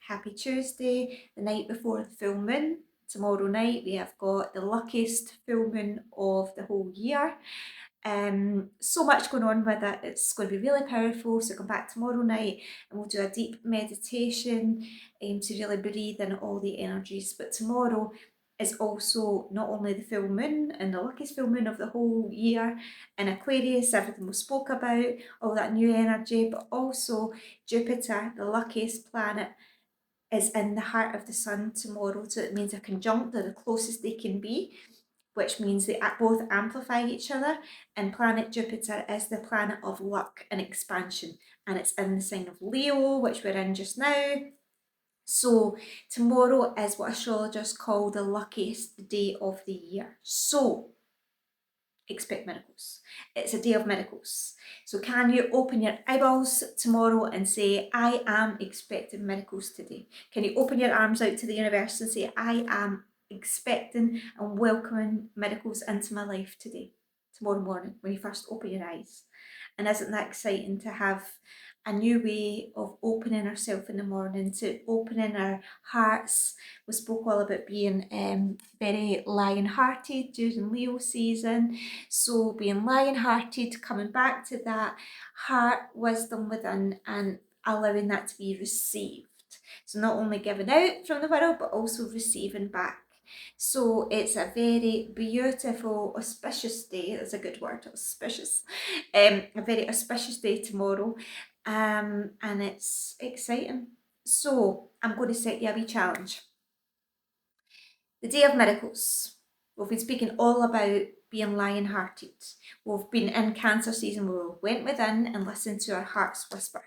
Happy Tuesday, the night before the full moon. Tomorrow night we have got the luckiest full moon of the whole year. So much going on with it. It's going to be really powerful. So come back tomorrow night and we'll do a deep meditation to really breathe in all the energies. But tomorrow is also not only the full moon and the luckiest full moon of the whole year in Aquarius, everything we spoke about, all that new energy, but also Jupiter, the luckiest planet, is in the heart of the sun tomorrow. So it means a conjunct, they're the closest they can be, which means they both amplify each other. And planet Jupiter is the planet of luck and expansion, and it's in the sign of Leo, which we're in just now. So tomorrow is what astrologers call the luckiest day of the year. So expect miracles. It's a day of miracles. So can you open your eyeballs tomorrow and say, I am expecting miracles today? Can you open your arms out to the universe and say, I am expecting and welcoming miracles into my life today, tomorrow morning, when you first open your eyes? And isn't that exciting to have a new way of opening ourselves in the morning, to opening our hearts? We spoke all about being very lion-hearted during Leo season. So being lion-hearted, coming back to that heart wisdom within and allowing that to be received. So not only giving out from the world, but also receiving back. So it's a very beautiful, auspicious day. That's a good word, auspicious. A very auspicious day tomorrow. And it's exciting. So I'm going to set you a wee challenge. The Day of Miracles. We've been speaking all about being lion-hearted. We've been in Cancer season where we went within and listened to our heart's whisper.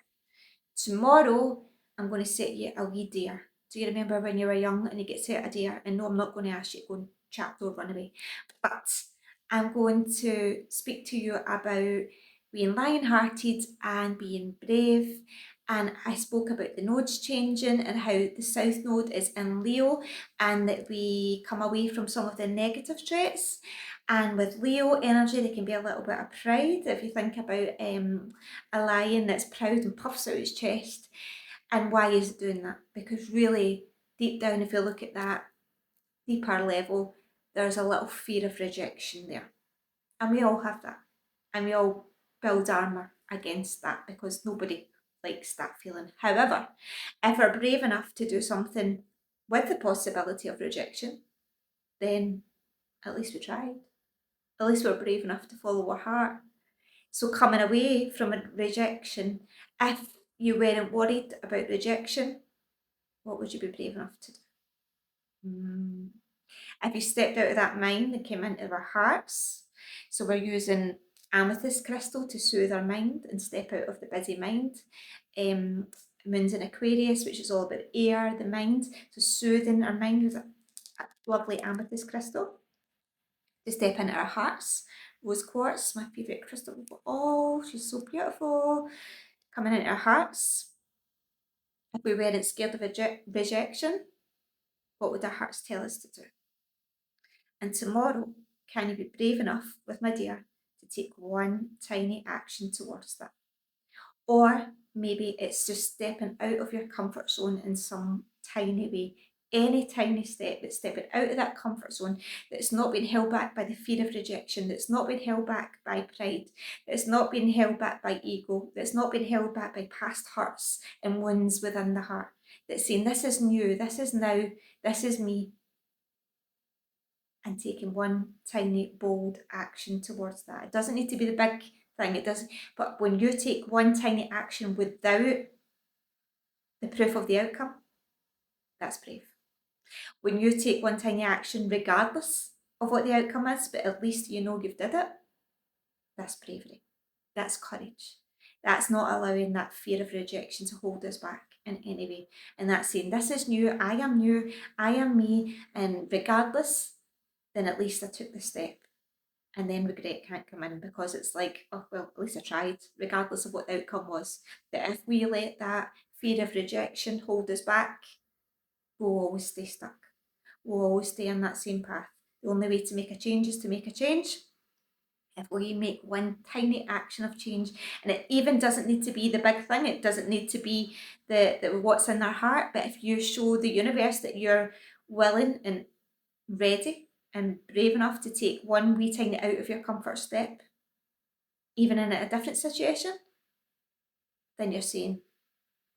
Tomorrow, I'm going to set you a wee dare. Do you remember when you were young and you get set a dare? And no, I'm not going to ask you to go and chat or run away. But I'm going to speak to you about being lion-hearted and being brave. And I spoke about the nodes changing and how the South Node is in Leo and that we come away from some of the negative traits. And with Leo energy, there can be a little bit of pride. If you think about a lion that's proud and puffs out its chest. And why is it doing that? Because really, deep down, if you look at that deeper level, there's a little fear of rejection there. And we all have that. And we all build armour against that because nobody likes that feeling. However, if we're brave enough to do something with the possibility of rejection, then at least we tried. At least we're brave enough to follow our heart. So coming away from a rejection, if you weren't worried about rejection, what would you be brave enough to do? If you stepped out of that mind and came into our hearts, so we're using amethyst crystal to soothe our mind and step out of the busy mind. Moon's in Aquarius, which is all about air, the mind, so soothing our mind with a lovely amethyst crystal to step into our hearts. Rose quartz, my favourite crystal. Oh, she's so beautiful. Coming into our hearts. If we weren't scared of rejection, what would our hearts tell us to do? And tomorrow, can you be brave enough with my dear to take one tiny action towards that? Or maybe it's just stepping out of your comfort zone in some tiny way. Any tiny step, but stepping out of that comfort zone that's not been held back by the fear of rejection, that's not been held back by pride, that's not been held back by ego, that's not been held back by past hurts and wounds within the heart, that's saying this is new, this is now, this is me, and taking one tiny bold action towards that. It doesn't need to be the big thing, it doesn't, but when you take one tiny action without the proof of the outcome, that's brave. When you take one tiny action regardless of what the outcome is, but at least you know you've did it, that's bravery. That's courage. That's not allowing that fear of rejection to hold us back in any way. And that's saying, this is new, I am me, and regardless, then at least I took the step. And then regret can't come in because it's like, oh, well, at least I tried, regardless of what the outcome was. That if we let that fear of rejection hold us back, we'll always stay stuck. We'll always stay on that same path. The only way to make a change is to make a change. if we make one tiny action of change, and it even doesn't need to be the big thing, it doesn't need to be the what's in their heart, but if you show the universe that you're willing and ready and brave enough to take one wee tiny out of your comfort step, even in a different situation, then you're saying,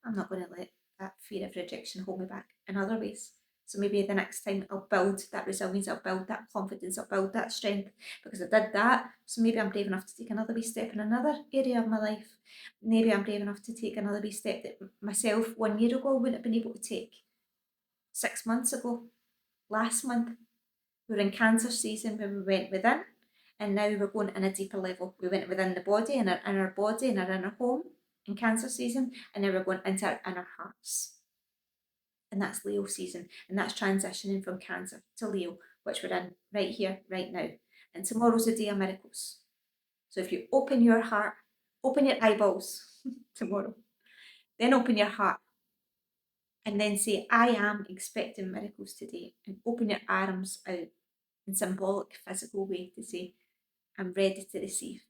I'm not going to let that fear of rejection hold me back in other ways. So maybe the next time I'll build that resilience, I'll build that confidence, I'll build that strength because I did that. So maybe I'm brave enough to take another wee step in another area of my life. Maybe I'm brave enough to take another wee step that myself 1 year ago wouldn't have been able to take. 6 months ago, last month, we were in cancer season when we went within, and now we're going in a deeper level. We went within the body, in our inner body, in our inner home in cancer season, and now we're going into our inner hearts. And that's Leo season, and that's transitioning from Cancer to Leo, which we're in right here, right now. And tomorrow's a day of miracles. So if you open your heart, open your eyeballs tomorrow, then open your heart, and then say, I am expecting miracles today, and open your arms out in symbolic, physical way to say, I'm ready to receive,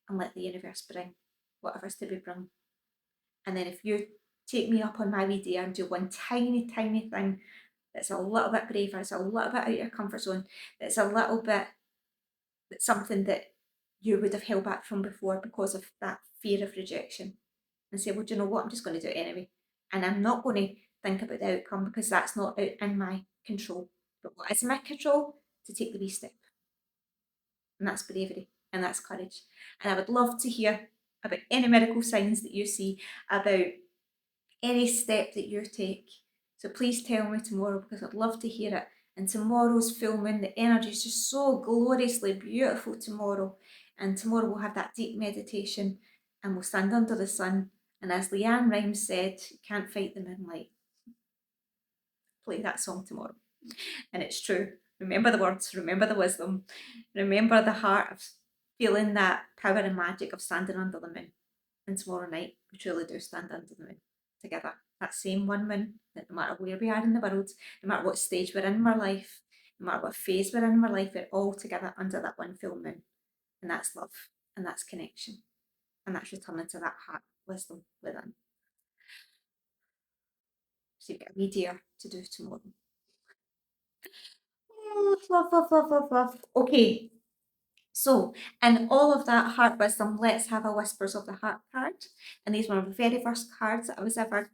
and let the universe bring whatever's to be bring. And then if you take me up on my wee day and do one tiny, tiny thing that's a little bit braver, it's a little bit out of your comfort zone, that's a little bit, that's something that you would have held back from before because of that fear of rejection, and say, well, do you know what, I'm just going to do it anyway. And I'm not going to think about the outcome because that's not out in my control. But what is in my control? To take the wee step. And that's bravery and that's courage. And I would love to hear about any miracle signs that you see, about any step that you take. So please tell me tomorrow because I'd love to hear it. And tomorrow's full moon, the energy is just so gloriously beautiful tomorrow. And tomorrow we'll have that deep meditation and we'll stand under the sun. And as Leanne Rimes said, you can't fight the moonlight. Play that song tomorrow. And it's true. Remember the words, remember the wisdom, remember the heart of feeling that power and magic of standing under the moon. And tomorrow night, we truly do stand under the moon together. That same one moon, that no matter where we are in the world, no matter what stage we're in our life, no matter what phase we're in our life, we're all together under that one full moon. And that's love, and that's connection, and that's returning to that heart wisdom within. So you've got a wee dare to do tomorrow. Love, love, love, love, love. Okay, so in all of that heart wisdom, let's have a Whispers of the Heart card. And these were the very first cards that I was ever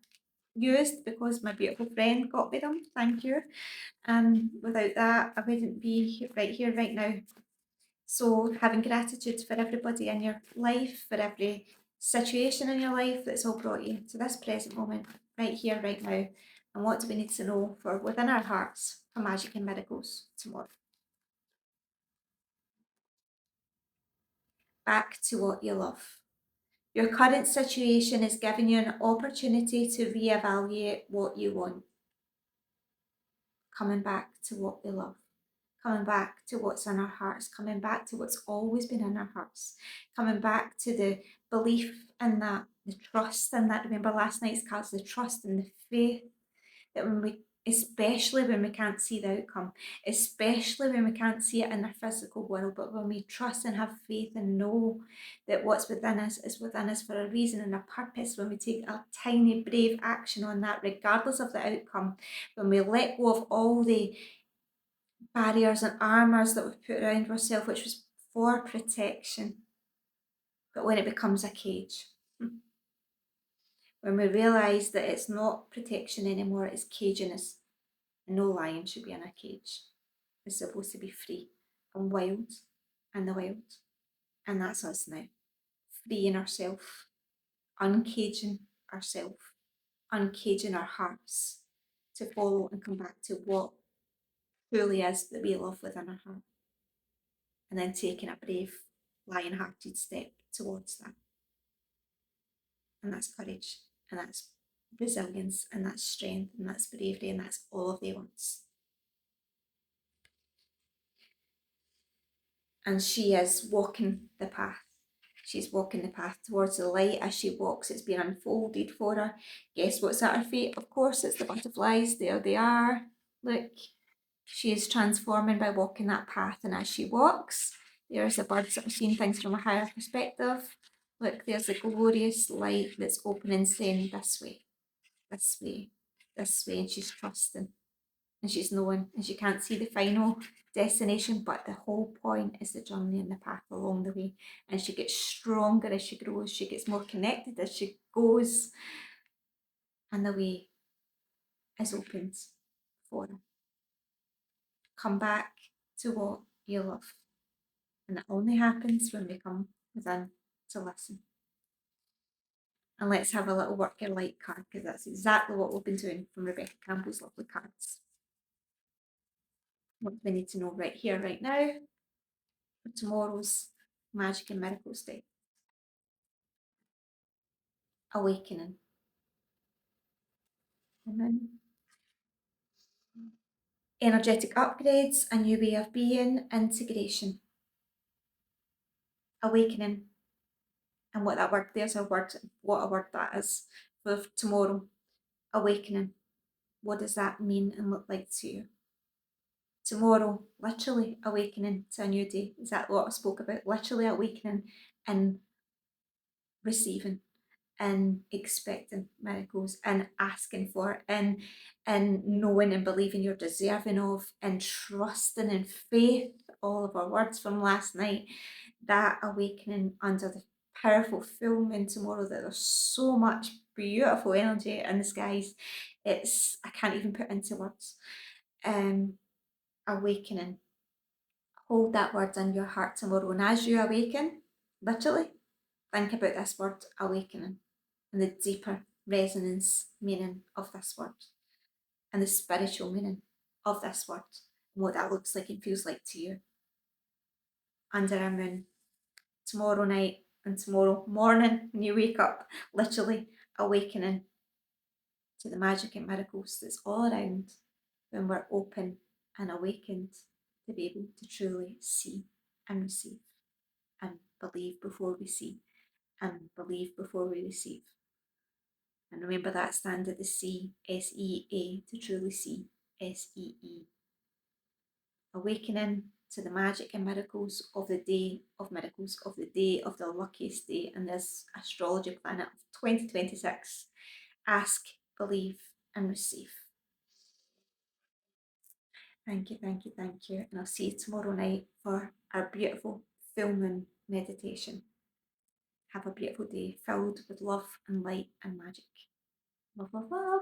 used because my beautiful friend got me them. Thank you. Without that, I wouldn't be right here, right now. So having gratitude for everybody in your life, for every situation in your life that's all brought you to this present moment, right here, right now. And what do we need to know for within our hearts for magic and miracles tomorrow? Back to what you love. Your current situation is giving you an opportunity to reevaluate what you want. Coming back to what we love. Coming back to what's in our hearts. Coming back to what's always been in our hearts. Coming back to the belief in that, the trust in that. Remember last night's cards, the trust and the faith that when we, especially when we can't see the outcome, especially when we can't see it in our physical world, but when we trust and have faith and know that what's within us is within us for a reason and a purpose, when we take a tiny brave action on that, regardless of the outcome, when we let go of all the barriers and armours that we've put around ourselves, which was for protection, but when it becomes a cage, when we realise that it's not protection anymore, it's caging us. And no lion should be in a cage. It's supposed to be free and wild in the wild. And that's us now. Freeing ourselves, uncaging ourselves, uncaging our hearts to follow and come back to what truly is that we love within our heart. And then taking a brave, lion-hearted step towards that. And that's courage, and that's resilience, and that's strength, and that's bravery, and that's all of the ones. And she is walking the path. She's walking the path towards the light. As she walks, it's been unfolded for her. Guess what's at her feet? Of course, it's the butterflies. There they are. Look, she is transforming by walking that path. And as she walks, There's the birds that are seeing things from a higher perspective. Look, there's a glorious light that's opening, saying this way, this way, this way, and she's trusting and she's knowing, and she can't see the final destination, but the whole point is the journey and the path along the way. And she gets stronger as she grows, she gets more connected as she goes, and the way is opened for her. Come back to what you love. And it only happens when we come within to listen. And let's have a little work your light card, because that's exactly what we've been doing from Rebecca Campbell's lovely cards. What do we need to know right here, right now, for tomorrow's Magic and Miracles Day? Awakening. And then energetic upgrades, a new way of being, integration. Awakening. And what that word, there's a word, what a word that is for tomorrow. Awakening. What does that mean and look like to you? Tomorrow, literally awakening to a new day. Is that what I spoke about? Literally awakening and receiving and expecting miracles and asking for it and knowing and believing you're deserving of and trusting in faith, all of our words from last night, that awakening under the powerful full moon tomorrow, that there's so much beautiful energy in the skies. I can't even put into words. Awakening. Hold that word in your heart tomorrow, and as you awaken, literally, think about this word, awakening, and the deeper resonance meaning of this word, and the spiritual meaning of this word, and what that looks like and feels like to you. Under a moon, tomorrow night and tomorrow morning, when you wake up, literally awakening to the magic and miracles that's all around when we're open and awakened to be able to truly see and receive and believe before we see and believe before we receive. And remember that stand at the C, SEA, to truly see, SEE. Awakening to the magic and miracles of the day of miracles, of the day of the luckiest day in this astrology planet of 2026. Ask, believe, and receive. Thank you, thank you, thank you. And I'll see you tomorrow night for our beautiful full moon meditation. Have a beautiful day filled with love and light and magic. Love, love, love.